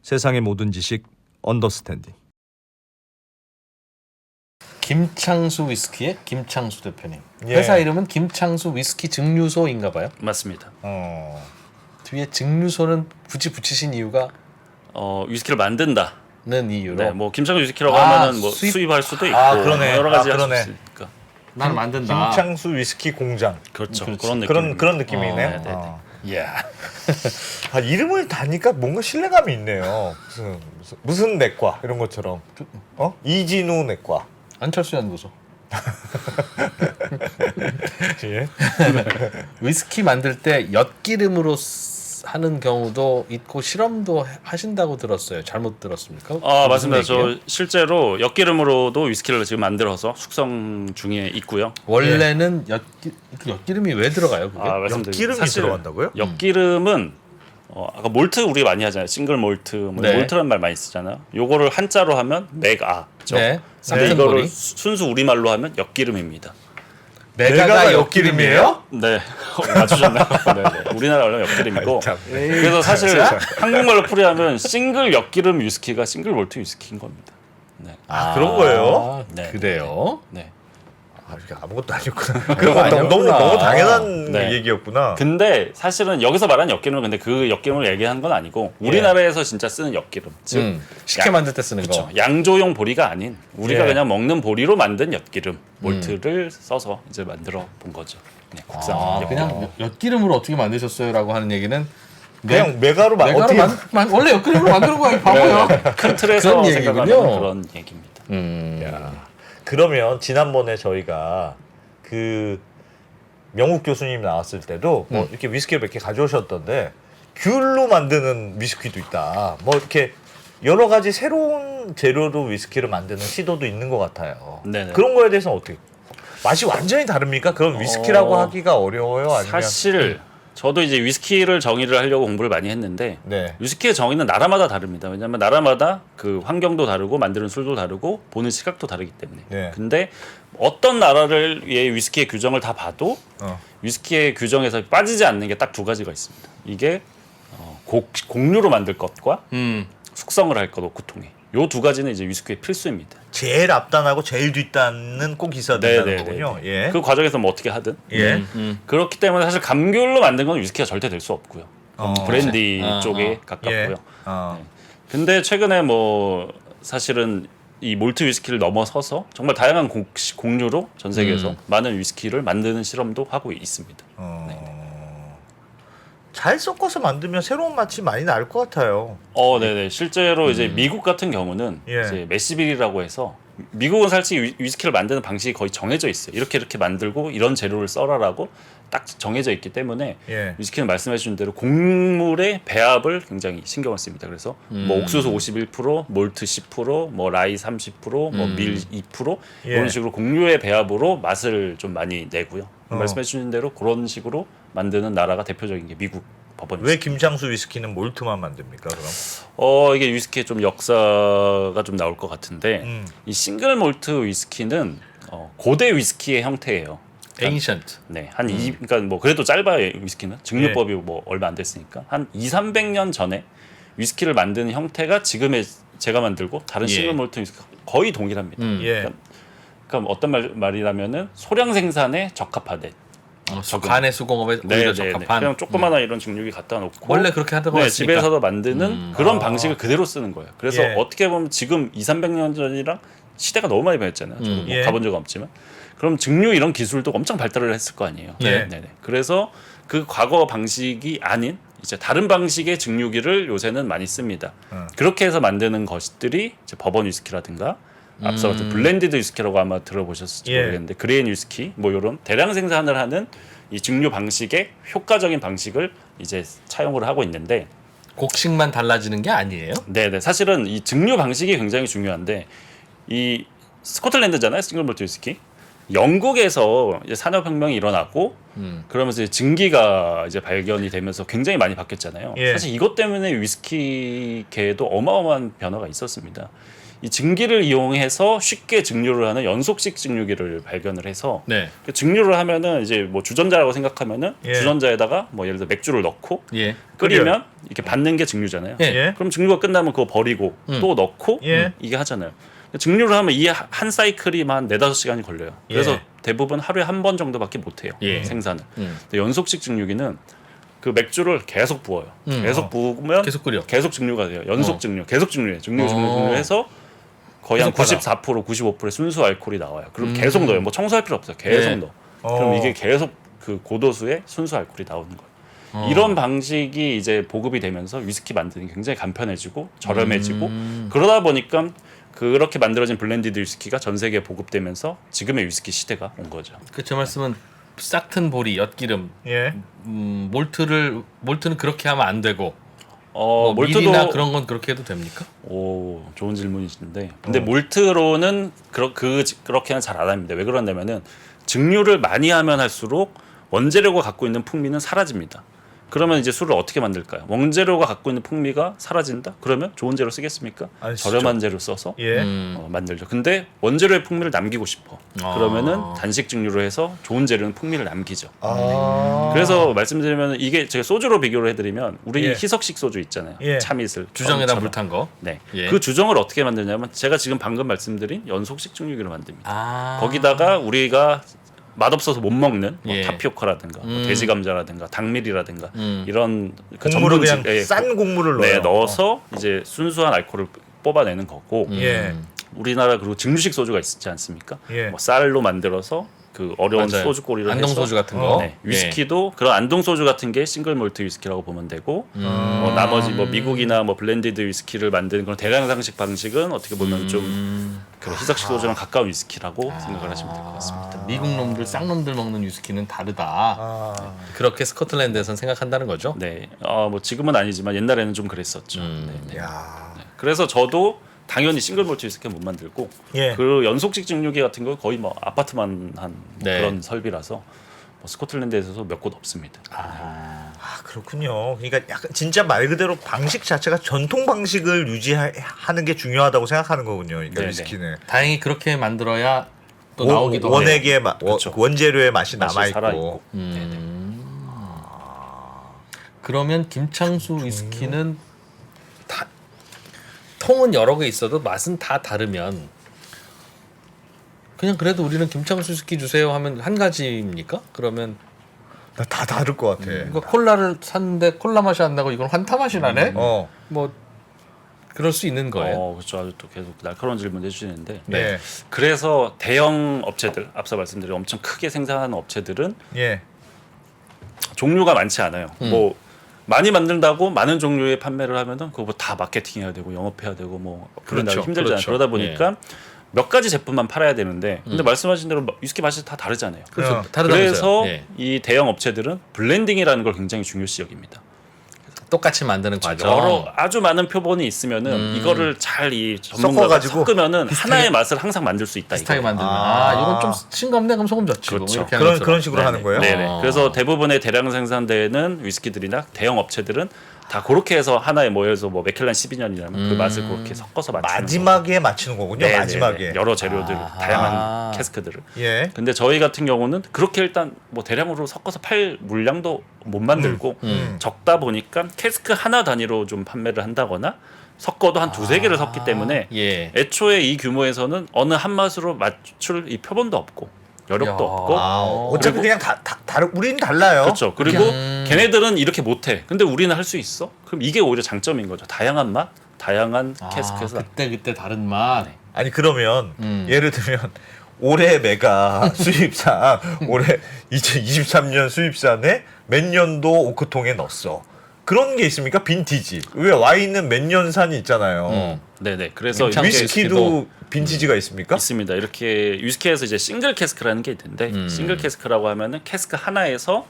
세상의 모든 지식 언더스탠딩. 김창수 위스키의 김창수 대표님. 예. 회사 이름은 김창수 위스키 증류소인가 봐요. 맞습니다. 뒤에 증류소는 굳이 붙이신 이유가 위스키를 만든다는 이유로. 네, 뭐 김창수 위스키라고 아, 하면은 뭐 수입할 수도 있고 그러네. 여러 가지 할 수 그러네. 있으니까. 난 만든다. 김창수 위스키 공장. 그렇죠. 그렇지. 그런 느낌. 그런 느낌이네요. 네네네. 이야. 이름을 다니까 뭔가 신뢰감이 있네요. 무슨 내과 이런 것처럼. 이진우 내과. 안철수 연구소. 예. 위스키 만들 때 엿기름으로 하는 경우도 있고 실험도 하신다고 들었어요. 잘못 들었습니까? 맞습니다. 무슨 얘기예요? 저 실제로 엿기름으로도 위스키를 지금 만들어서 숙성 중에 있고요. 원래는 엿기름이 왜 들어가요? 그게? 말씀드리겠습니다. 엿기름이 사실 들어간다고요? 엿기름은 아까 몰트 우리 많이 하잖아요. 싱글 몰트, 네. 몰트란 말 많이 쓰잖아요. 요거를 한자로 하면 맥아죠. 네. 근데 쌍둥이. 이거를 순수 우리말로 하면 엿기름입니다. 메가가 엿기름이에요? 네, 맞추셨나요? 네, 우리나라 원래 엿기름이고. 참. 그래서 사실 한국말로 풀이하면 싱글 엿기름 위스키가 싱글 몰트 위스키인 겁니다. 네. 그런 거예요? 네. 그래요? 네. 이게 아무것도 아니었구나. 그런 거 아니었구나. 너무 당연한 네. 얘기였구나. 근데 사실은 여기서 말하는 엿기름은 근데 그 엿기름을 얘기한 건 아니고 우리나라에서 진짜 쓰는 엿기름. 즉 식혜 만들 때 쓰는 그렇죠. 거. 양조용 보리가 아닌 우리가 예. 그냥 먹는 보리로 만든 엿기름 몰트를 써서 이제 만들어 본 거죠. 네, 국산 엿기름. 그냥 엿기름으로 어떻게 만드셨어요라고 하는 얘기는 그냥 메가로 메가로 원래 엿기름으로 만드는 거야, 바보야. 큰 틀에서 그런 생각하면 얘기군요. 그런 얘기입니다. 그러면 지난번에 저희가 그 명욱 교수님 나왔을 때도 뭐 이렇게 위스키를 몇 개 가져오셨던데 귤로 만드는 위스키도 있다. 뭐 이렇게 여러 가지 새로운 재료로 위스키를 만드는 시도도 있는 것 같아요. 네네. 그런 거에 대해서는 어떻게? 맛이 완전히 다릅니까? 그건 위스키라고 하기가 어려워요. 아니면 사실 저도 이제 위스키를 정의를 하려고 공부를 많이 했는데 네. 위스키의 정의는 나라마다 다릅니다. 왜냐하면 나라마다 그 환경도 다르고 만드는 술도 다르고 보는 시각도 다르기 때문에. 네. 근데 어떤 나라를 위스키의 규정을 다 봐도 위스키의 규정에서 빠지지 않는 게 딱 두 가지가 있습니다. 이게 곡류로 만들 것과 숙성을 할 것 오크통에. 요 두 가지는 이제 위스키의 필수입니다. 제일 앞단하고 제일 뒷단은 꼭 있어야 된다는 거군요. 예. 그 과정에서 뭐 어떻게 하든. 예. 그렇기 때문에 사실 감귤로 만든 건 위스키가 절대 될 수 없고요. 브랜디 쪽에 가깝고요. 예. 근데 최근에 뭐 사실은 이 몰트 위스키를 넘어서서 정말 다양한 곡류로 전 세계에서 많은 위스키를 만드는 실험도 하고 있습니다. 잘 섞어서 만들면 새로운 맛이 많이 날 것 같아요. 네네. 실제로 이제 미국 같은 경우는 예. 이제 매시빌이라고 해서 미국은 사실 위스키를 만드는 방식이 거의 정해져 있어요. 이렇게 만들고 이런 재료를 써라라고 딱 정해져 있기 때문에 예. 위스키는 말씀해주신 대로 곡물의 배합을 굉장히 신경을 씁니다. 그래서 뭐 옥수수 51%, 몰트 10%, 뭐 라이 30%, 뭐 밀 2% 예. 이런 식으로 곡류의 배합으로 맛을 좀 많이 내고요. 말씀해주신 대로 그런 식으로 만드는 나라가 대표적인 게 미국 법원입니다. 왜 김창수 위스키는 몰트만 만듭니까? 그럼? 이게 위스키의 좀 역사가 좀 나올 것 같은데 이 싱글 몰트 위스키는 고대 위스키의 형태예요. ancient. 네, 그러니까 뭐 그래도 짧아요 위스키는 증류법이 뭐 얼마 안 됐으니까 한 200~300년 전에 위스키를 만드는 형태가 지금의 제가 만들고 다른 싱글 몰트 위스키가 거의 동일합니다. 예. 그러니까 어떤 말이라면은 소량 생산에 적합하되 간의 수공업에 오히려 네, 적합한. 그냥 조그마한 이런 증류기 갖다 놓고 원래 그렇게 하던 거였으니까. 집에서도 만드는 그런 방식을 그대로 쓰는 거예요. 그래서 예. 어떻게 보면 지금 200~300년 전이랑 시대가 너무 많이 변했잖아요. 저도 뭐 예. 가본 적은 없지만 그럼 증류 이런 기술도 엄청 발달을 했을 거 아니에요. 네. 네네. 그래서 그 과거 방식이 아닌 이제 다른 방식의 증류기를 요새는 많이 씁니다. 그렇게 해서 만드는 것들이 이제 버번 위스키라든가 앞서 같은 블렌디드 위스키라고 아마 들어보셨을지 예. 모르겠는데 그레인 위스키 뭐 이런 대량 생산을 하는 이 증류 방식의 효과적인 방식을 이제 차용을 하고 있는데 곡식만 달라지는 게 아니에요? 네네 사실은 이 증류 방식이 굉장히 중요한데 이 스코틀랜드잖아요 싱글 몰트 위스키 영국에서 이제 산업혁명이 일어나고 그러면서 이제 증기가 이제 발견이 되면서 굉장히 많이 바뀌었잖아요. 예. 사실 이것 때문에 위스키계에도 어마어마한 변화가 있었습니다. 이 증기를 이용해서 쉽게 증류를 하는 연속식 증류기를 발견을 해서 네. 그 증류를 하면은 이제 뭐 주전자라고 생각하면은 예. 주전자에다가 뭐 예를 들어 맥주를 넣고 예. 끓이면 이렇게 받는 게 증류잖아요. 예. 예. 그럼 증류가 끝나면 그거 버리고 또 넣고 예. 이게 하잖아요. 증류를 하면 이 한 사이클이 한 4-5시간이 걸려요. 그래서 예. 대부분 하루에 한 번 정도밖에 못 해요. 예. 생산을. 근데 연속식 증류기는 그 맥주를 계속 부어요. 계속 부으면 계속 끓여. 계속 증류가 돼요. 연속 증류, 계속 증류해. 증류해서 거의 한 계속 94%, 95%의 순수 알코올이 나와요. 그럼 계속 넣어요. 뭐 청소할 필요 없어요. 계속 네. 넣어. 그럼 이게 계속 그 고도수의 순수 알코올이 나오는 거예요. 이런 방식이 이제 보급이 되면서 위스키 만드는 게 굉장히 간편해지고 저렴해지고 그러다 보니까 그렇게 만들어진 블렌디드 위스키가 전 세계에 보급되면서 지금의 위스키 시대가 온 거죠. 그 제 말씀은 싹튼 보리, 엿기름, 예. 몰트는 그렇게 하면 안 되고 몰트도 밀이나 그런 건 그렇게 해도 됩니까? 오 좋은 질문이신데 근데 몰트로는 그렇게는 잘 안 합니다. 왜 그러냐면은 증류를 많이 하면 할수록 원재료가 갖고 있는 풍미는 사라집니다. 그러면 이제 술을 어떻게 만들까요? 원재료가 갖고 있는 풍미가 사라진다? 그러면 좋은 재료 쓰겠습니까? 안 쓰죠. 저렴한 재료 써서 예. 만들죠. 근데 원재료의 풍미를 남기고 싶어. 그러면은 단식 증류로 해서 좋은 재료는 풍미를 남기죠. 그래서 말씀드리면 이게 제가 소주로 비교를 해드리면 우리 예. 희석식 소주 있잖아요. 예. 참이슬 주정에다 처럼. 물 탄 거. 네. 예. 그 주정을 어떻게 만드냐면 제가 지금 방금 말씀드린 연속식 증류기로 만듭니다. 아. 거기다가 우리가 맛없어서 못 먹는 뭐 예. 타피오카라든가 뭐 돼지 감자라든가 닭밀이라든가 이런 그 곡물을 전분질, 그냥 싼 곡물을 넣어요. 네, 넣어서 이제 순수한 알코올을 뽑아내는 거고 예. 우리나라 그리고 증류식 소주가 있지 않습니까? 예. 뭐 쌀로 만들어서 그 어려운 맞아요. 소주 꼬리를 안동 해서 소주 같은 거. 네, 위스키도 그런 안동 소주 같은 게 싱글 몰트 위스키라고 보면 되고 뭐 나머지 뭐 미국이나 뭐 블렌디드 위스키를 만드는 그런 대량상식 방식은 어떻게 보면 좀 그런 희석식 소주랑 가까운 위스키라고 생각을 하시면 될 것 같습니다. 미국 놈들 쌍놈들 먹는 위스키는 다르다. 아. 그렇게 스코틀랜드에서는 생각한다는 거죠. 네, 뭐 지금은 아니지만 옛날에는 좀 그랬었죠. 네. 야. 그래서 저도 당연히 싱글 몰트 위스키 못 만들고 예. 그 연속식 증류기 같은 거 거의 뭐 아파트만 한 네. 그런 설비라서 뭐 스코틀랜드에서도 몇 곳 없습니다. 아, 그렇군요. 그러니까 약간 진짜 말 그대로 방식 자체가 전통 방식을 유지하는 게 중요하다고 생각하는 거군요. 그러니까 네네. 위스키는 다행히 그렇게 만들어야 또 나오기도 하고. 원액의 그렇죠. 원재료의 맛이 맛이 남아 살아있고. 있고. 그러면 김창수 위스키는 통은 여러 개 있어도 맛은 다 다르면 그냥 그래도 우리는 김창수 위스키 주세요 하면 한 가지입니까? 그러면 나 다 다를 것 같아. 그러니까 콜라를 샀는데 콜라 맛이 안 나고 이건 환타 맛이 나네? 뭐 그럴 수 있는 거예요. 그렇죠. 아주 또 계속 날카로운 질문 해주시는데 네. 그래서 대형 업체들 앞서 말씀드린 엄청 크게 생산하는 업체들은 예. 종류가 많지 않아요. 뭐 많이 만든다고 많은 종류의 판매를 하면은 그거 다 마케팅해야 되고 영업해야 되고 뭐 그런다 그렇죠. 힘들잖아요. 그렇죠. 그러다 보니까 몇 가지 제품만 팔아야 되는데 근데 말씀하신 대로 위스키 맛이 다 다르잖아요. 그래서 그래서 그래서 예. 이 대형 업체들은 블렌딩이라는 걸 굉장히 중요시 여깁니다. 똑같이 만드는 과정. 여러 아주 많은 표본이 있으면은 이거를 잘 이 전문가가 섞어가지고 섞으면은 하나의 맛을 항상 만들 수 있다. 비슷하게 이거예요. 만들면 아. 이건 좀 싱겁네 그럼 소금 젖지. 그렇죠. 뭐 이렇게 하는 것처럼. 그런 식으로 하는 거예요? 네네. 어. 그래서 대부분의 대량 생산되는 위스키들이나 대형 업체들은 다 그렇게 해서 하나의 뭐 예를 들어서 뭐 맥켈란 12년이라면 그 맛을 그렇게 섞어서 맞추는 마지막에 맞추는 거군요. 네네네. 마지막에. 여러 재료들 다양한 캐스크들을. 예. 근데 저희 같은 경우는 그렇게 일단 뭐 대량으로 섞어서 팔 물량도 못 만들고 적다 보니까 캐스크 하나 단위로 좀 판매를 한다거나 섞어도 한 두세 개를 섞기 때문에 예. 애초에 이 규모에서는 어느 한 맛으로 맞출 이 표본도 없고 여력도 야. 없고 어차피 그냥 우리는 달라요. 그렇죠. 그리고 걔네들은 이렇게 못해. 근데 우리는 할 수 있어. 그럼 이게 오히려 장점인 거죠. 다양한 맛, 다양한 캐스크에서 그때 다른 맛. 아니 그러면 예를 들면 올해 메가 수입산 올해 2023년 수입산에 몇 년도 오크통에 넣었어. 그런 게 있습니까? 빈티지. 왜 와인은 몇 년산이 있잖아요. 네네. 그래서 김창수 이게 위스키도 빈티지가 있습니까? 있습니다. 이렇게 위스키에서 이제 싱글 캐스크라는 게 있는데 싱글 캐스크라고 하면은 캐스크 하나에서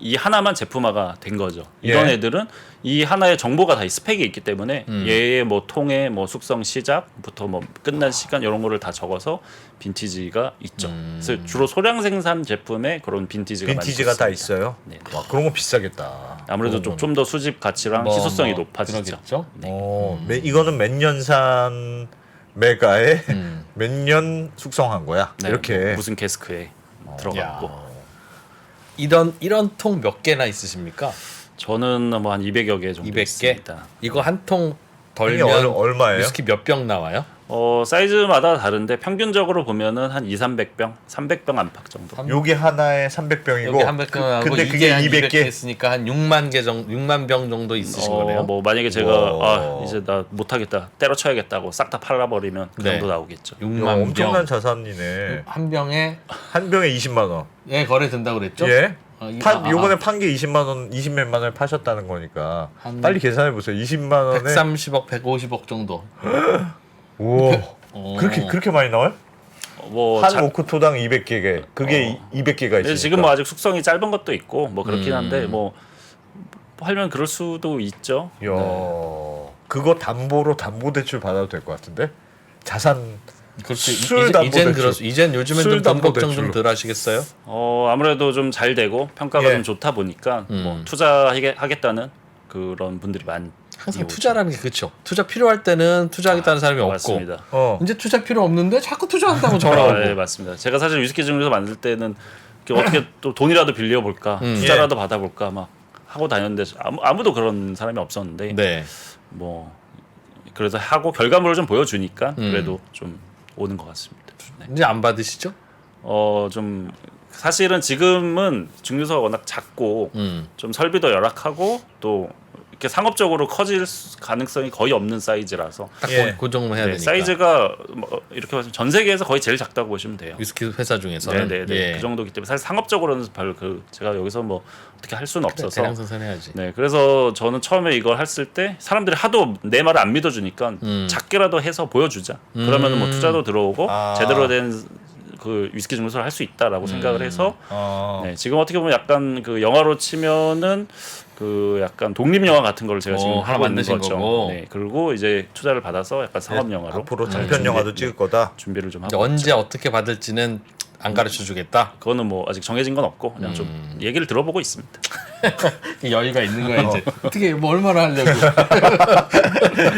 이 하나만 제품화가 된 거죠. 이런 예. 애들은 이 하나의 정보가 다 이 스펙이 있기 때문에 얘의 뭐 통의 뭐 숙성 시작부터 뭐 끝난 시간 이런 거를 다 적어서 빈티지가 있죠. 그래서 주로 소량 생산 제품에 그런 빈티지가 빈티지가 많이 다 있습니다. 있어요. 네. 와, 그런 거 비싸겠다. 아무래도 좀 더 수집 가치랑 희소성이 높아지죠. 그러겠죠. 이거는 몇 년산 메가에 몇 년 숙성한 거야. 네, 이렇게. 뭐 무슨 캐스크에 들어갔고 이런 통 몇 개나 있으십니까? 저는 뭐 한 200여 개 정도 200개? 있습니다. 이거 한 통 이게 덜면 얼마예요? 위스키 몇 병 나와요? 사이즈마다 다른데 평균적으로 보면은 한 200~300병, 300병 안팎 정도. 요게 하나에 300병이고 여기 한 100병하고 근데 이게 그게 한 200개 200개 했으니까 한 6만 병 정도 있으신 거네요. 뭐 만약에 제가 와. 이제 나 못하겠다 때려쳐야겠다고 싹 다 팔아버리면 그 네. 정도 나오겠죠. 6만 야, 병. 엄청난 자산이네. 한 병에 한 병에 20만 원. 거래 된다고 그랬죠? 예? 아, 요번에 판 게 20만 원, 20몇만 원을 파셨다는 거니까 한 빨리 계산해 보세요. 20만 원에 130억, 150억 정도. 오. 그렇게 많이 나와요? 뭐 한 오크토당 200개. 그게 200개가 있으니까. 지금 뭐 아직 숙성이 짧은 것도 있고 뭐 그렇긴 음. 한데 뭐 하면 그럴 수도 있죠. 야. 그거 담보로 담보 대출 받아도 될 것 같은데? 자산 그렇지. 술 담보 이젠 대출. 이젠 요즘엔 술 좀 돈 담보 걱정 좀 대출로. 덜 하시겠어요? 아무래도 좀 잘 되고 평가가 예. 좀 좋다 보니까 뭐 투자하겠다는 그런 분들이 항상 투자라는 게 그렇죠. 투자 필요할 때는 투자하겠다는 사람이 없고 맞습니다. 이제 투자 필요 없는데 자꾸 투자한다고 전화 오고. 네, 맞습니다. 제가 사실 위스키 증류소 만들 때는 어떻게 또 돈이라도 빌려볼까, 투자라도 받아볼까 막 하고 다녔는데 아무도 그런 사람이 없었는데 네. 뭐 그래서 하고 결과물을 좀 보여주니까 그래도 좀 오는 것 같습니다. 네. 이제 안 받으시죠? 좀 사실은 지금은 증류소가 워낙 작고 좀 설비도 열악하고 또 이렇게 상업적으로 커질 가능성이 거의 없는 사이즈라서 딱 예. 그 정도 해야 네, 되니까. 사이즈가 뭐 이렇게 보시면 전 세계에서 거의 제일 작다고 보시면 돼요. 위스키 회사 중에서는 네네네 예. 그 정도기 때문에 사실 상업적으로는 별로 제가 여기서 뭐 어떻게 할 수는 없어서 대량 생산해야지. 네 그래서 저는 처음에 이걸 했을 때 사람들이 하도 내 말을 안 믿어주니까 작게라도 해서 보여주자 그러면 뭐 투자도 들어오고 아. 제대로 된 그 위스키 증류소를 할 수 있다라고 생각을 해서 네, 지금 어떻게 보면 약간 그 영화로 치면은 그 약간 독립 영화 같은 걸 제가 지금 하나 하고 있는 만드신 거죠. 거고. 네 그리고 이제 투자를 받아서 약간 상업 영화로 앞으로 네, 장편 영화도 찍을 거다. 준비를 좀 이제 하고 언제 어떻게 받을지는 안 가르쳐 주겠다. 그거는 뭐 아직 정해진 건 없고 그냥 좀 얘기를 들어보고 있습니다. 여유가 있는 거야 이제. 어떻게 뭐 얼마나 하려고.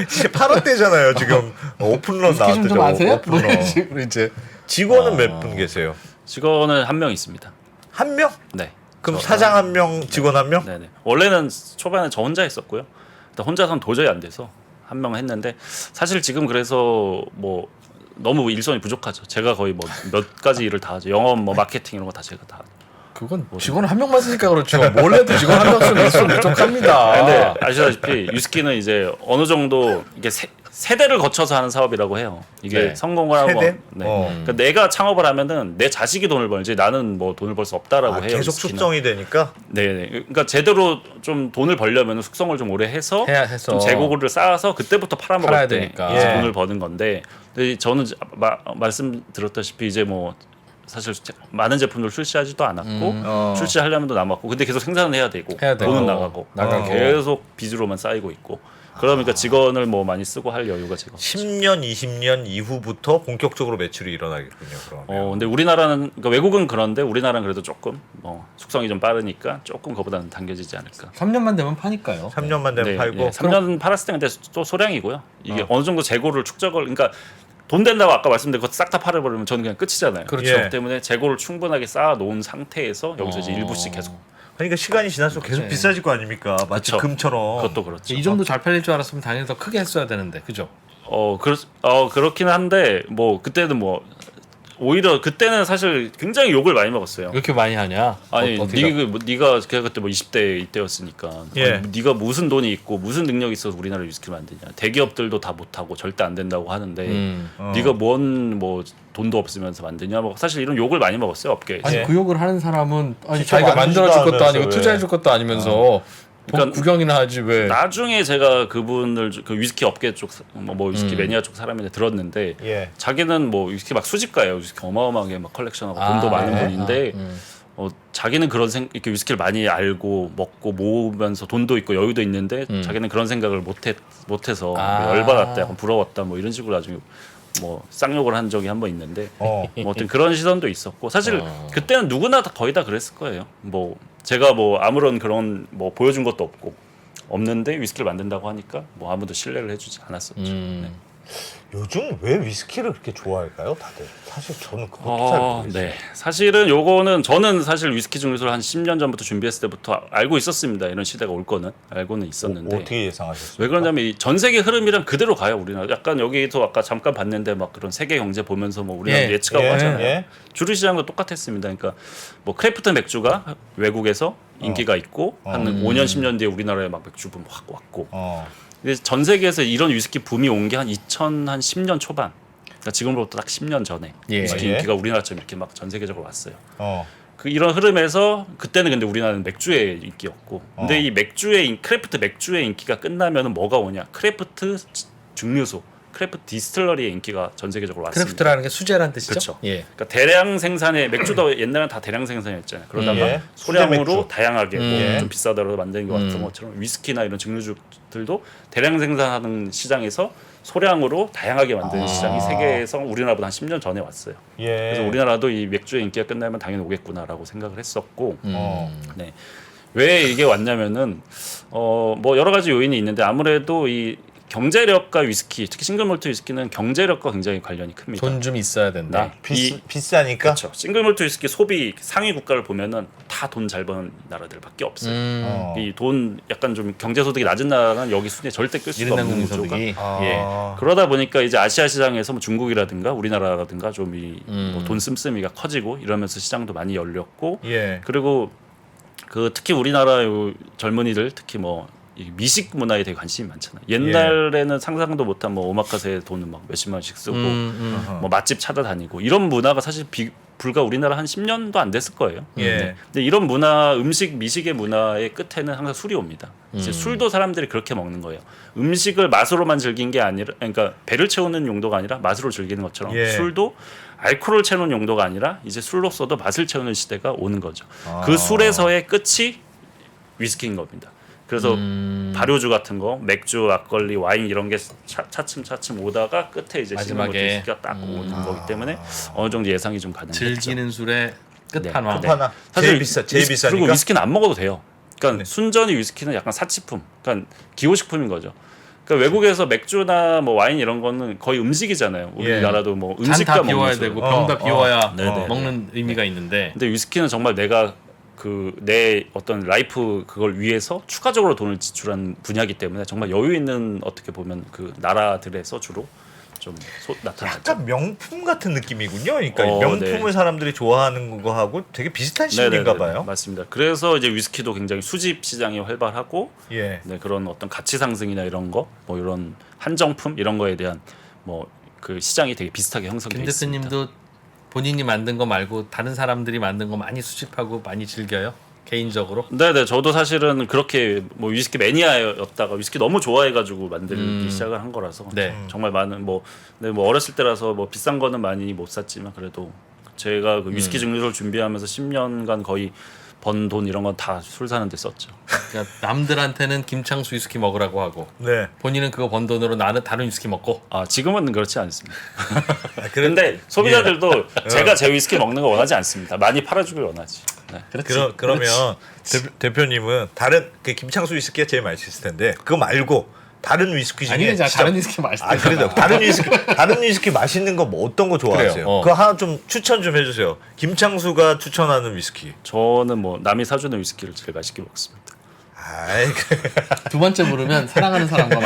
이제 8월 때잖아요. 지금 오픈런 위스키 나왔대죠. 좀 아세요? 뭐 오픈런. 이런 식으로 이제. 직원은 몇 분 계세요? 직원은 한 명 있습니다. 한 명? 네. 그럼 사장 한 명, 직원 한 명? 네네. 원래는 초반에 저 혼자 했었고요. 일단 혼자서는 도저히 안 돼서 한 명 했는데 사실 지금 그래서 뭐 너무 일손이 부족하죠. 제가 거의 뭐 몇 가지 일을 다 하죠. 영업, 뭐 마케팅 이런 거 다 제가 다. 그건 직원 한 명만 쓰니까 그렇죠. 뭘 해도 직원 한 명씩은 있으면 부족합니다. 근데 아시다시피 위스키는 이제 어느 정도 이게 세대를 거쳐서 하는 사업이라고 해요. 이게 네. 성공을 하고 세대? 네. 어. 그러니까 내가 창업을 하면은 내 자식이 돈을 벌지 나는 뭐 돈을 벌 수 없다라고 해요. 계속 위스키는. 숙성이 되니까 네네. 그러니까 제대로 좀 돈을 벌려면 숙성을 좀 오래 해서 해서 좀 재고를 쌓아서 그때부터 팔아야 팔아먹을 때 되니까. 이제 예. 돈을 버는 건데 근데 저는 말씀드렸다시피 이제 뭐 사실 많은 제품들 출시하지도 않았고 출시하려면 도 남았고 근데 계속 생산을 해야 되고 돈은 나가고 계속 빚으로만 쌓이고 있고 그러니까 직원을 뭐 많이 쓰고 할 여유가 제가 없죠. 10년, 20년 이후부터 본격적으로 매출이 일어나겠군요. 그러면. 근데 우리나라는 그러니까 외국은 그런데 우리나라는 그래도 조금 뭐 숙성이 좀 빠르니까 조금 그보다는 당겨지지 않을까. 3년만 되면 파니까요. 3년만 되면 팔고 3년 팔았을 때 근데 또 소량이고요. 이게 어느 정도 재고를 축적을 그러니까 돈 된다고 아까 말씀드린 거 싹 다 팔아버리면 저는 그냥 끝이잖아요. 그렇죠. 그렇기 때문에 재고를 충분하게 쌓아 놓은 상태에서 여기서 이제 일부씩 계속 그러니까 시간이 지날수록 계속 비싸질 거 아닙니까? 마치 그쵸. 금처럼. 그것도 그렇죠. 이 정도 잘 팔릴 줄 알았으면 당연히 더 크게 했어야 되는데, 그죠? 그렇긴 한데 뭐 그때는 뭐 오히려 그때는 사실 굉장히 욕을 많이 먹었어요. 이렇게 많이 하냐? 아니 어떻게 네가 그때 뭐 20대 이때였으니까 예. 아니, 네가 무슨 돈이 있고 무슨 능력이 있어서 우리나라 위스키를 만드냐 대기업들도 다 못하고 절대 안 된다고 하는데 네가 뭔 뭐 돈도 없으면서 만드냐 뭐 사실 이런 욕을 많이 먹었어요 업계에서. 아니 예. 그 욕을 하는 사람은 아니 직접 자기가 만들지도 만들어줄 것도 않으면서 아니고 왜. 투자해줄 것도 아니면서 그러니까 구경이나 하지 왜? 나중에 제가 그분을 그 위스키 업계 쪽 뭐 위스키 매니아 쪽 사람인데 들었는데 예. 자기는 뭐 위스키 막 수집가예요. 위스키 어마어마하게 막 컬렉션하고 돈도 많은 분인데 자기는 그런 이렇게 위스키를 많이 알고 먹고 모으면서 돈도 있고 여유도 있는데 자기는 그런 생각을 못해서 뭐 열받았다, 약간 부러웠다, 뭐 이런 식으로 나중에 뭐 쌍욕을 한 적이 한 번 있는데 뭐 어떤 그런 시선도 있었고 사실 그때는 누구나 다 거의 다 그랬을 거예요. 뭐 제가 뭐 아무런 그런 뭐 보여준 것도 없는데 위스키를 만든다고 하니까 뭐 아무도 신뢰를 해주지 않았었죠. 네. 요즘 왜 위스키를 그렇게 좋아할까요, 다들? 사실 저는 그것도 잘 모르겠어요. 네. 사실은 요거는 저는 사실 위스키 증류소를 한 10년 전부터 준비했을 때부터 알고 있었습니다. 이런 시대가 올 거는 알고는 있었는데. 어떻게 예상하셨어요? 왜 그러냐면 이 전 세계 흐름이랑 그대로 가요. 우리나라. 약간 여기도 아까 잠깐 봤는데 막 그런 세계 경제 보면서 뭐 우리나라 예. 예측하고 하잖아요. 예. 주류 시장도 똑같았습니다. 그러니까 뭐 크래프트 맥주가 외국에서 인기가 있고 한 5년 10년 뒤에 우리나라에 막 맥주 붐 확 왔고. 근데 전 세계에서 이런 위스키 붐이 온 게 한 2010년 초반. 그러니까 지금으로부터 딱 10년 전에 예. 위스키 예. 인기가 우리나라처럼 이렇게 막 전 세계적으로 왔어요. 어. 그 이런 흐름에서 그때는 근데 우리나라는 맥주의 인기였고, 근데 이 크래프트 맥주의 인기가 끝나면은 뭐가 오냐? 크래프트 증류소, 크래프트 디스틸러리의 인기가 전 세계적으로 왔습니다. 크래프트라는 게 수제라는 뜻이죠. 그렇죠. 예. 그러니까 대량 생산의 맥주도 옛날엔 다 대량 생산이었잖아요. 그러다가 예. 소량으로 수제 맥주. 다양하게 뭐 예. 좀 비싸더라도 만드는 것 같은 것처럼 위스키나 이런 증류주들도 대량 생산하는 시장에서 소량으로 다양하게 만드는 시장이 세계에서 우리나라보다 한 10년 전에 왔어요. 예. 그래서 우리나라도 이 맥주의 인기가 끝나면 당연히 오겠구나라고 생각을 했었고, 네. 왜 이게 왔냐면은 뭐 여러 가지 요인이 있는데 아무래도 이 경제력과 위스키, 특히 싱글몰트 위스키는 경제력과 굉장히 관련이 큽니다. 돈 좀 있어야 된다. 네. 비싸니까. 그렇죠. 싱글몰트 위스키 소비 상위 국가를 보면은 다 돈 잘 버는 나라들밖에 없어요. 어. 이 돈 약간 좀 경제 소득이 낮은 나라는 여기 순위에 절대 낄 수가 일인당 없는 국민 구조가. 소득이. 예. 그러다 보니까 이제 아시아 시장에서 뭐 중국이라든가 우리나라라든가 좀 이 돈 씀씀이가 커지고 이러면서 시장도 많이 열렸고, 예. 그리고 그 특히 우리나라 요 젊은이들 특히 뭐 이 미식 문화에 되게 관심이 많잖아요. 옛날에는 상상도 못한 뭐 오마카세에 돈을 막 몇십만 원씩 쓰고 뭐 맛집 찾아다니고 이런 문화가 사실 불과 우리나라 한 10년도 안 됐을 거예요. 예. 근데 이런 문화, 미식의 문화의 끝에는 항상 술이 옵니다. 이제 술도 사람들이 그렇게 먹는 거예요. 음식을 맛으로만 즐긴 게 아니라, 그러니까 배를 채우는 용도가 아니라 맛으로 즐기는 것처럼 예. 술도 알코올을 채우는 용도가 아니라 이제 술로서도 맛을 채우는 시대가 오는 거죠. 그 술에서의 끝이 위스키인 겁니다. 그래서 발효주 같은 거, 맥주, 막걸리, 와인 이런 게 차츰 오다가 끝에 이제 마지막에 위스키가 딱 오는 거기 때문에 어느 정도 예상이 좀 가능했죠. 즐기는 술의 끝판왕. 네. 하나. 제일 비싸니까. 그리고 위스키는 안 먹어도 돼요. 그러니까 순전히 위스키는 약간 사치품, 그러니까 기호식품인 거죠. 그러니까 외국에서 맥주나 뭐 와인 이런 거는 거의 음식이잖아요. 우리나라도 뭐 잔 음식과 다 먹는 비워야 술. 되고 병 다 비워야 네네. 먹는 의미가 있는데. 근데 위스키는 정말 내가 내 어떤 라이프 그걸 위해서 추가적으로 돈을 지출한 분야이기 때문에 정말 여유 있는 어떻게 보면 그 나라들에서 주로 좀 나타나죠. 약간 명품 같은 느낌이군요. 그러니까 네. 명품을 사람들이 좋아하는 거하고 되게 비슷한 심리인가 봐요. 맞습니다. 그래서 이제 위스키도 굉장히 수집 시장이 활발하고, 예. 네, 그런 어떤 가치 상승이나 이런 거, 뭐 이런 한정품 이런 거에 대한 뭐 그 시장이 되게 비슷하게 형성돼 김 있습니다. 대표님도 본인이 만든 거 말고 다른 사람들이 만든 거 많이 수집하고 많이 즐겨요? 개인적으로? 네네, 저도 사실은 그렇게 뭐 위스키 매니아였다가 위스키 너무 좋아해가지고 만들기 시작을 한 거라서 네. 정말 많은 뭐 어렸을 때라서 뭐 비싼 거는 많이 못 샀지만 그래도 제가 그 위스키 증류소를 준비하면서 10년간 거의 번 돈 이런 건 다 술 사는데 썼죠. 그러니까 남들한테는 김창수 위스키 먹으라고 하고 네. 본인은 그거 번 돈으로 나는 다른 위스키 먹고. 아 지금은 그렇지 않습니다. 아, 근데 소비자들도 제가 제 위스키 먹는 거 원하지 않습니다. 많이 팔아주길 원하지. 네. 그러면 대표님은 다른 그 김창수 위스키가 제일 맛있을 텐데 그거 말고 다른 위스키 중에 아니, 진짜- 다른 위스키 맛있다. 아 그래도 다른 위스키 맛있는 거 뭐 어떤 거 좋아하세요? 그래요. 그거 하나 좀 추천 좀 해주세요. 김창수가 추천하는 위스키. 저는 뭐 남이 사주는 위스키를 제일 맛있게 먹습니다. 아이 두 번째 물으면 사랑하는 사람과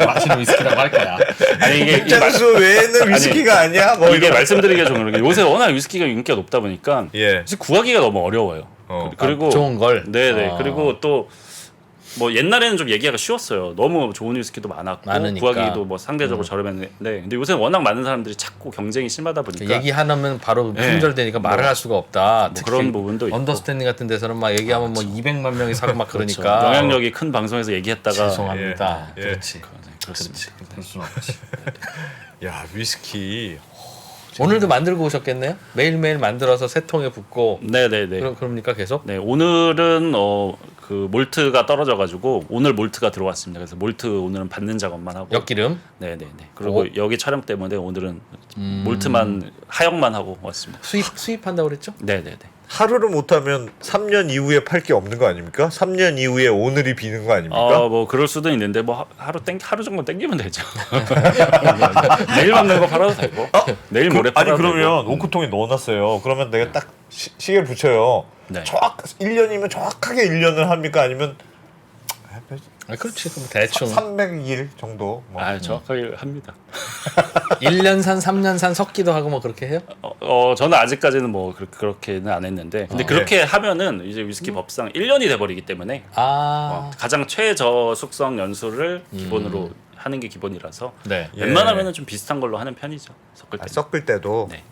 마시는 위스키라고 할 거야. 아니 이게 김창수 외에는 위스키가 아니야? 뭐 이게 이런. 말씀드리기가 좀 그런 게 요새 워낙 위스키가 인기가 높다 보니까 예. 사실 구하기가 너무 어려워요. 그리고 좋은 걸. 네네. 그리고 또 뭐 옛날에는 좀 얘기하기가 쉬웠어요. 너무 좋은 위스키도 많았고 많으니까. 구하기도 뭐 상대적으로 저렴했는데, 근데 요새 워낙 많은 사람들이 찾고 경쟁이 심하다 보니까 얘기 하나면 바로 네. 품절되니까 말을 할 수가 없다. 특히 그런 부분도 있고. 언더스탠딩 같은 데서는 막 얘기하면 뭐 200만 명이 사고 막 그렇죠. 그러니까 영향력이 큰 방송에서 얘기했다가 죄송합니다. 예. 그렇지. 그렇습니다. 그럴 수는 없지. 야 위스키. 오늘도 만들고 오셨겠네요? 매일매일 만들어서 세 통에 붓고 네네네. 그럽니까 계속? 네, 오늘은 그 몰트가 떨어져가지고 오늘 몰트가 들어왔습니다. 그래서 몰트 오늘은 받는 작업만 하고. 엿기름? 네네네. 그리고 여기 촬영 때문에 오늘은 몰트만 하역만 하고 왔습니다. 수입한다고 그랬죠? 네네네. 하루를 못하면 3년 이후에 팔 게 없는 거 아닙니까? 3년 이후에 오늘이 비는 거 아닙니까? 뭐 그럴 수도 있는데 뭐 하루 정도 땡기면 되죠. 내일 맞는 거 팔아도 되고 내일 모레 팔아도 아니 그러면 되고. 오크통에 넣어놨어요. 그러면 내가 딱 시계를 붙여요. 네. 1년이면 정확하게 1년을 합니까? 아니면 그렇지. 그럼 대충 300일 정도? 뭐. 정확하게 합니다. 1년 산, 3년 산 섞기도 하고 뭐 그렇게 해요? 저는 아직까지는 뭐 그렇게는 안 했는데 근데 그렇게 하면은 이제 위스키 법상 1년이 돼 버리기 때문에 가장 최저 숙성 연수를 기본으로 하는 게 기본이라서 네. 예. 웬만하면은 좀 비슷한 걸로 하는 편이죠. 섞을 때. 섞을 때도 네.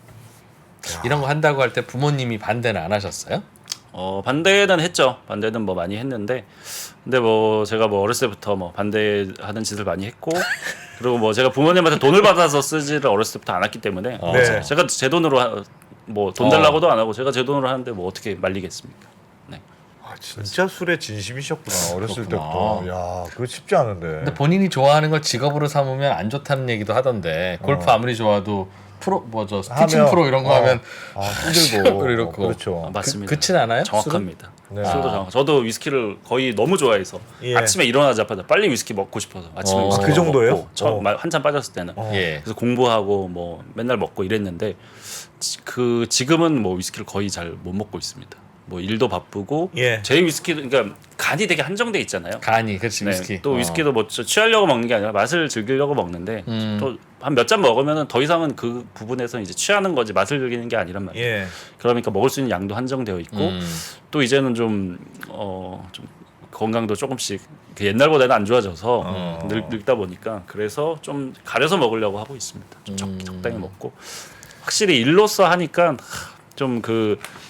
이런 거 한다고 할 때 부모님이 반대는 안 하셨어요? 반대는 했죠. 반대는 뭐 많이 했는데, 근데 뭐 제가 뭐 어렸을 때부터 뭐 반대하는 짓을 많이 했고, 그리고 뭐 제가 부모님한테 돈을 받아서 쓰지를 어렸을 때부터 안 했기 때문에 네. 제가 제 돈으로 뭐 돈 달라고도 안 하고 제가 제 돈으로 하는데 뭐 어떻게 말리겠습니까? 네. 진짜 술에 진심이셨구나. 어렸을 그렇구나. 때부터. 야, 그거 쉽지 않은데. 근데 본인이 좋아하는 걸 직업으로 삼으면 안 좋다는 얘기도 하던데 골프 아무리 좋아도 프로 뭐저 피칭 하면, 프로 이런 거 하면 힘들고 이렇고. 그렇죠. 맞습니다. 그렇진 않아요? 정확합니다. 네. 술도 정확. 저도 위스키를 거의 너무 좋아해서 예. 아침에 일어나자마자 빨리 위스키 먹고 싶어서 아침에 위스키 그 정도예요? 먹고 처음 한참 빠졌을 때는 예. 그래서 공부하고 뭐 맨날 먹고 이랬는데 지금은 뭐 위스키를 거의 잘 못 먹고 있습니다. 뭐 일도 바쁘고 예. 제 위스키 그러니까 간이 되게 한정돼 있잖아요. 간이 그렇지 네, 위스키. 또 위스키도 뭐 취하려고 먹는 게 아니라 맛을 즐기려고 먹는데 또 한 몇 잔 먹으면은 더 이상은 그 부분에서 이제 취하는 거지 맛을 즐기는 게 아니란 말이에요. 예. 그러니까 먹을 수 있는 양도 한정되어 있고 또 이제는 좀 건강도 조금씩 그 옛날보다는 안 좋아져서 늙다 보니까 그래서 좀 가려서 먹으려고 하고 있습니다. 좀 적당히 먹고 확실히 일로서 하니까 좀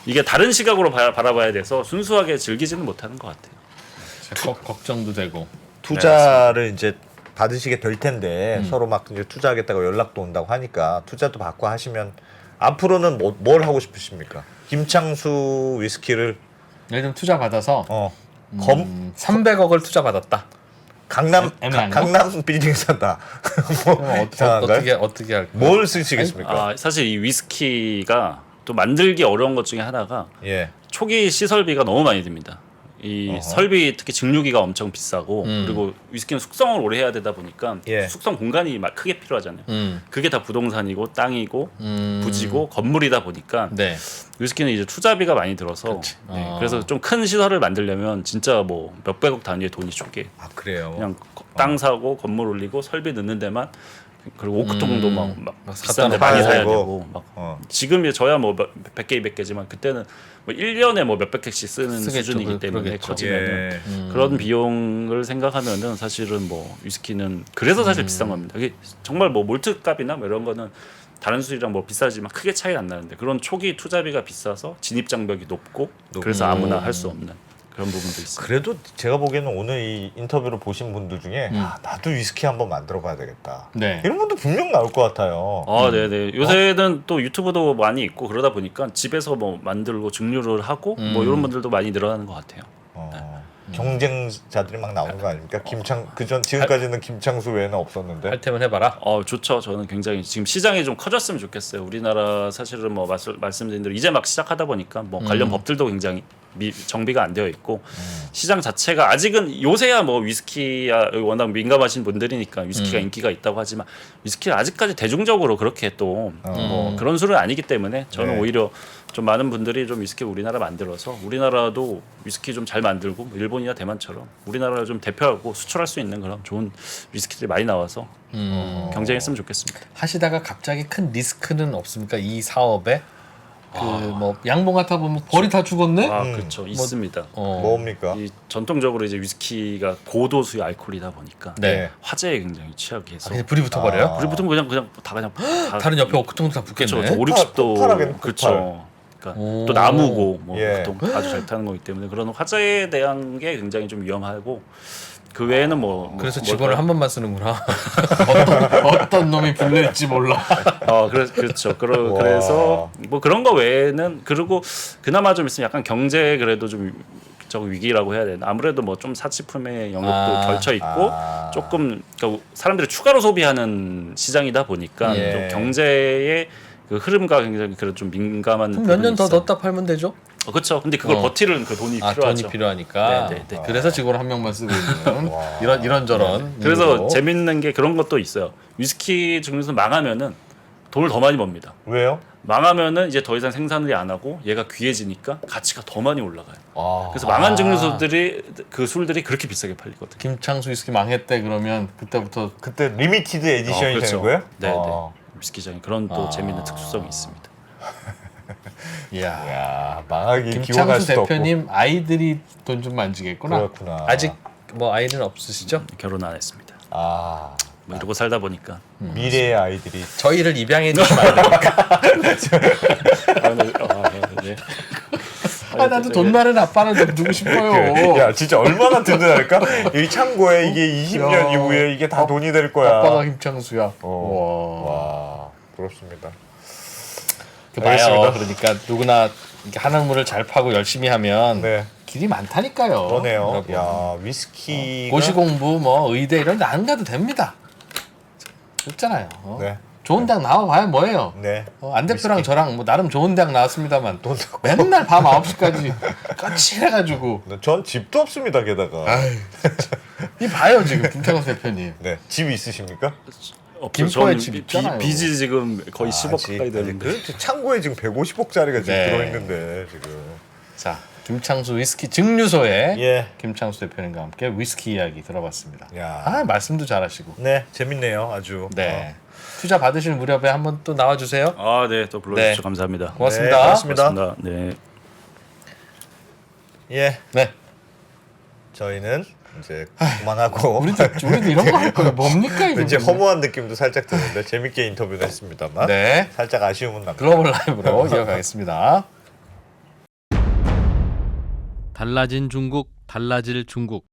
이게 다른 시각으로 바라봐야 돼서 순수하게 즐기지는 못하는 것 같아요. 걱정도 되고. 투자를 이제 받으시게 될 텐데 서로 막 이제 투자하겠다고 연락도 온다고 하니까 투자도 받고 하시면 앞으로는 뭘 하고 싶으십니까? 김창수 위스키를 예를 들면 투자 받아서 300억을 투자 받았다. 강남 애매한가? 강남 빌딩 산다. 뭐 그럼 이상한가요? 어떻게 할까? 뭘 쓰시겠습니까? 사실 이 위스키가 또 만들기 어려운 것 중에 하나가 예. 초기 시설비가 너무 많이 듭니다. 이 설비 특히 증류기가 엄청 비싸고 그리고 위스키는 숙성을 오래 해야 되다 보니까 예. 숙성 공간이 막 크게 필요하잖아요. 그게 다 부동산이고 땅이고 부지고 건물이다 보니까 네. 위스키는 이제 투자비가 많이 들어서 그래서 좀 큰 시설을 만들려면 진짜 뭐 몇백억 단위의 돈이 초기에 아 그래요. 그냥 땅 사고 건물 올리고 설비 넣는 데만 그리고 오크통도 막 비싼데 갖다 많이 놔야 사야 되고. 되고 막 지금 저야 뭐 100개 200개지만 그때는 뭐 1년에 뭐 몇백 개씩 쓰는 쓰겠죠. 수준이기 때문에 그러겠죠. 커지면은 예. 그런 비용을 생각하면은 사실은 뭐 위스키는 그래서 사실 비싼 겁니다. 이게 정말 뭐 몰트 값이나 뭐 이런 거는 다른 술이랑 뭐 비싸지만 크게 차이 안 나는데 그런 초기 투자비가 비싸서 진입 장벽이 높고 그래서 아무나 할 수 없는 그런 부분도 있습니다. 그래도 제가 보기에는 오늘 이 인터뷰를 보신 분들 중에 나도 위스키 한번 만들어 봐야 되겠다. 네. 이런 분도 분명 나올 것 같아요. 네네. 요새는 또 유튜브도 많이 있고 그러다 보니까 집에서 뭐 만들고 증류를 하고 뭐 이런 분들도 많이 늘어나는 것 같아요. 경쟁자들이 막 나오는 거 아닙니까? 지금까지는 김창수 외에는 없었는데. 할 테면 해봐라. 좋죠. 저는 굉장히 지금 시장이 좀 커졌으면 좋겠어요. 우리나라 사실은 뭐 말씀드린 대로 이제 막 시작하다 보니까 뭐 관련 법들도 굉장히 정비가 안 되어 있고 시장 자체가 아직은 요새야 뭐 위스키야 워낙 민감하신 분들이니까 위스키가 인기가 있다고 하지만 위스키가 아직까지 대중적으로 그렇게 또 뭐 그런 술은 아니기 때문에 저는 네. 오히려 좀 많은 분들이 좀 위스키 우리나라 만들어서 우리나라도 위스키 좀 잘 만들고 뭐 일본이나 대만처럼 우리나라를 좀 대표하고 수출할 수 있는 그런 좋은 위스키들이 많이 나와서 경쟁했으면 좋겠습니다. 하시다가 갑자기 큰 리스크는 없습니까? 이 사업에 뭐 양봉 같아 보면 벌이 다 죽었네. 그렇죠. 있습니다. 뭡니까? 이 전통적으로 이제 위스키가 고도수의 알코올이다 보니까 네. 화재에 굉장히 취약해서 그냥 불이 붙어버려요? 불이 붙으면 그냥 다 다른 옆에 오크통도 다 붙겠네. 그렇죠. 5, 60도 폭발하겠네, 폭발. 그렇죠. 그러니까 오. 또 나무고 뭐 예. 보통 아주 잘 타는 거기 때문에 그런 화재에 대한 게 굉장히 좀 위험하고 그 외에는 뭐 그래서 뭐 직원을 뭘까요? 한 번만 쓰는구나. 어떤 놈이 불릴지 몰라. 그렇죠. 그래서 뭐 그런 거 외에는 그리고 그나마 좀 있으면 약간 경제 그래도 좀 위기라고 해야 되나 아무래도 뭐 좀 사치품의 영역도 걸쳐 있고 조금 그러니까 사람들이 추가로 소비하는 시장이다 보니까 예. 좀 경제의 그 흐름과 굉장히 그래도 좀 민감한 몇 년 더 부분이 있어요. 넣었다 팔면 되죠? 그렇죠. 근데 그걸 버티는 그 돈이 필요하죠. 돈이 필요하니까. 네, 네, 네. 그래서 직원 한 명만 쓰고 있는 이런저런. 그래서 이유로. 재밌는 게 그런 것도 있어요. 위스키 증류소 망하면은 돈을 더 많이 법니다. 왜요? 망하면은 이제 더 이상 생산을 안 하고 얘가 귀해지니까 가치가 더 많이 올라가요. 아, 그래서 망한 증류소들이 그 술들이 그렇게 비싸게 팔리거든요. 김창수 위스키 망했대 그러면 그때부터 그때 리미티드 에디션이 그렇죠. 되는 거예요? 네, 네. 아. 위스키장에 그런 또 재밌는 특수성이 있습니다. 이야. 야, 망하기 기원할 김창수 수도 대표님 아이들이 돈 좀 만지겠구나. 그렇구나. 아직 뭐 아이는 없으시죠? 결혼 안 했습니다. 없고. 아, 뭐 이러고 살다 보니까 미래의 아이들이 저희를 입양해 주시면 안 됩니까? 네. 아, 나도 돈 많은 아빠를 좀 두고 싶어요. 야, 진짜 얼마나 든든할까? 이 창고에 이게 20년 야. 이후에 이게 다 돈이 될 거야. 아빠가 김창수야. 와. 와, 부럽습니다. 그 봐요. 알겠습니다. 그러니까 누구나 이렇게 하는 물을 잘 파고 열심히 하면 네. 길이 많다니까요. 그러네요. 여러분. 야, 위스키가 고시공부 뭐 의대 이런 데 안 가도 됩니다. 없잖아요. 네. 좋은 대학 나와봐야 뭐예요. 네. 안 대표랑 저랑 뭐 나름 좋은 대학 나왔습니다만 돈 넣고. 맨날 밤 9시까지 까칠해가지고 전 집도 없습니다, 게다가. 이 봐요 지금 김창수 대표님. 네. 집 있으십니까? 없어요. 김포에 저는 집 있잖아요. 빚이 지금 거의 10억 가까이 되는데. 그 창고에 지금 150억짜리가 지금 네. 들어있는데 지금. 자 김창수 위스키 증류소의 예. 김창수 대표님과 함께 위스키 이야기 들어봤습니다. 야. 아 말씀도 잘하시고. 네, 재밌네요, 아주. 네. 투자 받으실 무렵에 한번 또 나와주세요. 아, 네, 또 불러주셔서 네. 감사합니다. 고맙습니다. 네, 고맙습니다. 고맙습니다. 네. 예, 네. 저희는 이제 그만하고 우리도 이런 거 할 거예요. 뭡니까 이거? 이제 허무한 느낌도 살짝 드는데 재밌게 인터뷰를 했습니다만 네. 살짝 아쉬움은 납니다. 글로벌 라이브로 이어가겠습니다. 달라진 중국, 달라질 중국.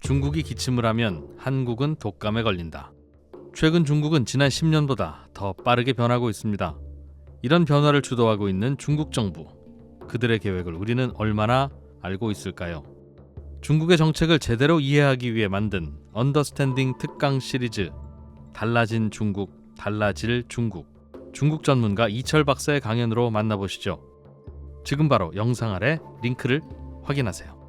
중국이 기침을 하면 한국은 독감에 걸린다. 최근 중국은 지난 10년보다 더 빠르게 변하고 있습니다. 이런 변화를 주도하고 있는 중국 정부. 그들의 계획을 우리는 얼마나 알고 있을까요? 중국의 정책을 제대로 이해하기 위해 만든 언더스탠딩 특강 시리즈 달라진 중국, 달라질 중국. 중국 전문가 이철 박사의 강연으로 만나보시죠. 지금 바로 영상 아래 링크를 확인하세요.